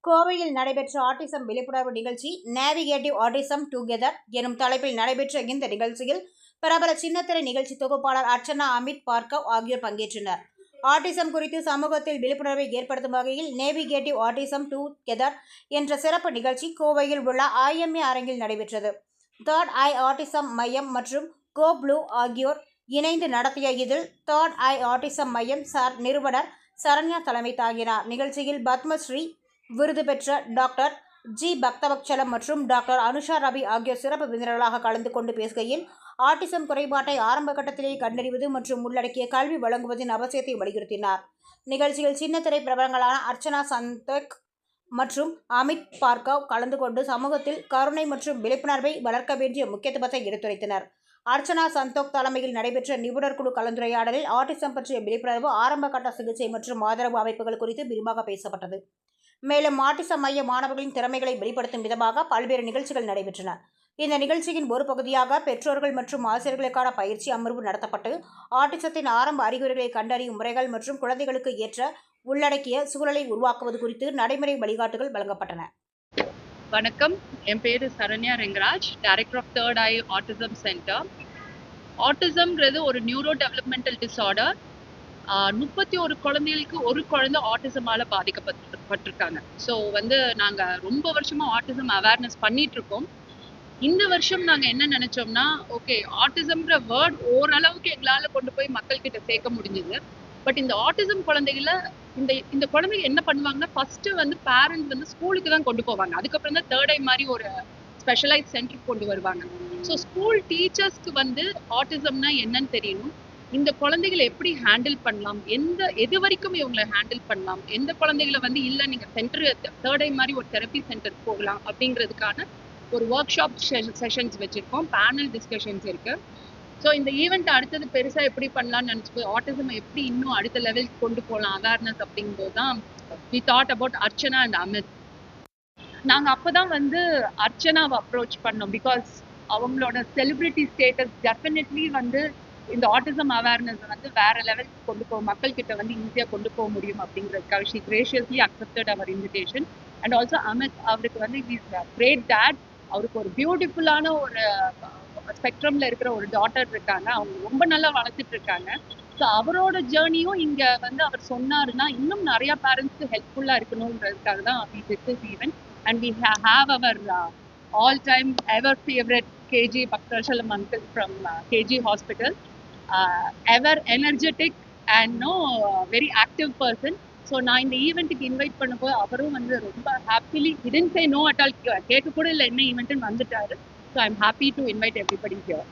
கோவையில் நடைபெற்ற ஆட்டிசம் விழிப்புணர்வு நிகழ்ச்சி நேவிகேட்டிவ் ஆட்டிசம் டுகெதர் எனும் தலைப்பில் நடைபெற்ற இந்த நிகழ்ச்சியில் பிரபல சின்னத்திரை நிகழ்ச்சி தொகுப்பாளர் அர்ச்சனா, அமித் பார்கவ் ஆகியோர் பங்கேற்றனர். ஆட்டிசம் குறித்து சமூகத்தில் விழிப்புணர்வை ஏற்படுத்தும் வகையில் நேவிகேட்டிவ் ஆட்டிசம் டுகெதர் என்ற சிறப்பு நிகழ்ச்சி கோவையில் உள்ள IMA அரங்கில் நடைபெற்றது. தேர்ட் ஐ ஆட்டிசம் மையம் மற்றும் கோ ப்ளூ ஆகியோர் இணைந்து நடத்திய இதில் தேர்ட் ஐ ஆட்டிசம் மையம் நிறுவனர் சரண்யா தலைமை தாங்கினார். நிகழ்ச்சியில் பத்மஸ்ரீ விருது பெற்ற டாக்டர் ஜி பக்தவத்சலம் மற்றும் டாக்டர் அனுஷா ரவி ஆகியோர் சிறப்பு விருந்தினர்களாக கலந்து கொண்டு பேசுகையில் ஆட்டிசம் குறைபாட்டை ஆரம்ப கட்டத்திலேயே கண்டறிவது மற்றும் உள்ளடக்கிய கல்வி வழங்குவதின் அவசியத்தை வலியுறுத்தினார். நிகழ்ச்சியில் சின்னத்திரை பிரபலங்களான அர்ச்சனா சந்தோக் மற்றும் அமித் பார்கவ் கலந்து கொண்டு சமூகத்தில் கருணை மற்றும் விழிப்புணர்வை வளர்க்க வேண்டிய முக்கியத்துவத்தை எடுத்துரைத்தனர். அர்ச்சனா சந்தோக் தலைமையில் நடைபெற்ற நிபுணர் குழு கலந்துரையாடலில் ஆட்டிசம் பற்றிய விழிப்புணர்வு, ஆரம்ப கட்ட சிகிச்சை மற்றும் ஆதரவு அமைப்புகள் குறித்து விரிவாக பேசப்பட்டது. மேலும் ஆட்டிசம் மைய மாணவர்களின் திறமைகளை வெளிப்படுத்தும் விதமாக பல்வேறு நிகழ்ச்சிகள் நடைபெற்றன. இந்த நிகழ்ச்சியின் ஒரு பகுதியாக பெற்றோர்கள் மற்றும் ஆசிரியர்களுக்கான பயிற்சி அமர்வு நடத்தப்பட்டு ஆட்டிசத்தின் ஆரம்ப அறிகுறிகளை கண்டறியும் முறைகள் மற்றும் குழந்தைகளுக்கு ஏற்ற உள்ளடக்கிய சூழலை உருவாக்குவது குறித்து நடைமுறை வழிகாட்டுகள் வழங்கப்பட்டன. வணக்கம், என் பேரு Saranya Rengaraj, director of third eye autism centre. ஆட்டிசம்ன்றது ஒரு நியூரோ டெவலப்மெண்டல் டிஸார்டர். 31 குழந்தைகளுக்கு ஒரு குழந்தை ஆட்டிசமால பாதிக்கப்பட்டிருக்காங்க. ஸோ நாங்கள் ரொம்ப வருஷமா ஆட்டிசம் அவேர்னஸ் பண்ணிட்டு இருக்கோம். இந்த வருஷம் நாங்கள் என்ன நினைச்சோம்னா, ஓகே, ஆட்டிசம்ன்ற வேர்ட் ஓரளவுக்கு எங்களால் கொண்டு போய் மக்கள்கிட்ட சேர்க்க முடிஞ்சுது. பட் இந்த ஆட்டிசம் குழந்தைகள இந்த குழந்தைங்க என்ன பண்ணுவாங்கன்னா, ஃபர்ஸ்ட் பேரண்ட்ஸ் ஸ்கூலுக்கு தான் கொண்டு போவாங்க. அதுக்கப்புறம் தான் தேர்ட் ஐ மாதிரி ஒரு ஸ்பெஷலைஸ் சென்டருக்கு கொண்டு வருவாங்க. ஸோ ஸ்கூல் டீச்சர்ஸ்க்கு ஆட்டிசம்னா என்னன்னு தெரியணும். இந்த குழந்தைகளை எப்படி ஹேண்டில் பண்ணலாம், எது வரைக்கும் இவங்களை ஹேண்டில் பண்ணலாம், எந்த குழந்தைகளை இல்லை நீங்கள் சென்டர் தேர்ட் ஐ மாதிரி ஒரு தெரப்பி சென்டருக்கு போகலாம் அப்படிங்கிறதுக்கான ஒரு ஒர்க் ஷாப் செஷன்ஸ் வச்சுருக்கோம். பேனல் டிஸ்கஷன்ஸ் இருக்குது. ஸோ இந்த ஈவெண்ட் அடுத்தது பெருசாக எப்படி பண்ணலாம்னு நினச்சிட்டு ஆட்டிசம் எப்படி இன்னும் அடுத்த லெவலுக்கு கொண்டு போகலாம் அவேர்னஸ் அப்படிங்கும்போது தான் we thought about Archana and Amit. நாங்கள் அப்போ தான் அர்ச்சனாவை அப்ரோச் பண்ணோம். பிகாஸ் அவங்களோட செலிபிரிட்டி ஸ்டேட்டஸ் டெஃபினெட்லி இந்த ஆட்டிசம் அவேர்னஸ் வேற லெவலுக்கு கொண்டு போக மக்கள்கிட்ட ஈஸியாக கொண்டு போக முடியும் அப்படிங்கிறதுக்காக she graciously accepted our invitation. And also Amit அவருக்கு இஸ் கிரேட் டேட். அவருக்கு ஒரு பியூட்டிஃபுல்லான ஒரு ஸ்பெக்ட்ரம்ல இருக்கிற ஒரு டாட்டர் இருக்காங்க. அவங்க ரொம்ப நல்லா வளர்த்துட்டு இருக்காங்க. ஸோ அவரோட ஜேர்னியும் இங்கே அவர் சொன்னாருன்னா இன்னும் நிறைய பேரண்ட்ஸ்க்கு ஹெல்ப்ஃபுல்லாக இருக்கணுன்றதுக்காக தான் we did this event. And we have our all time ever favourite KG Bhaktavachalam uncle from KG Hospital. Ever energetic and very active person. So நான் இந்த ஈவெண்ட்டுக்கு இன்வைட் பண்ணும்போது அவரும் ரொம்ப happily didn't say no at all. கேட்க கூட இல்லை என்ன ஈவெண்ட்டுன்னு வந்துட்டாரு. So I am happy to invite everybody here.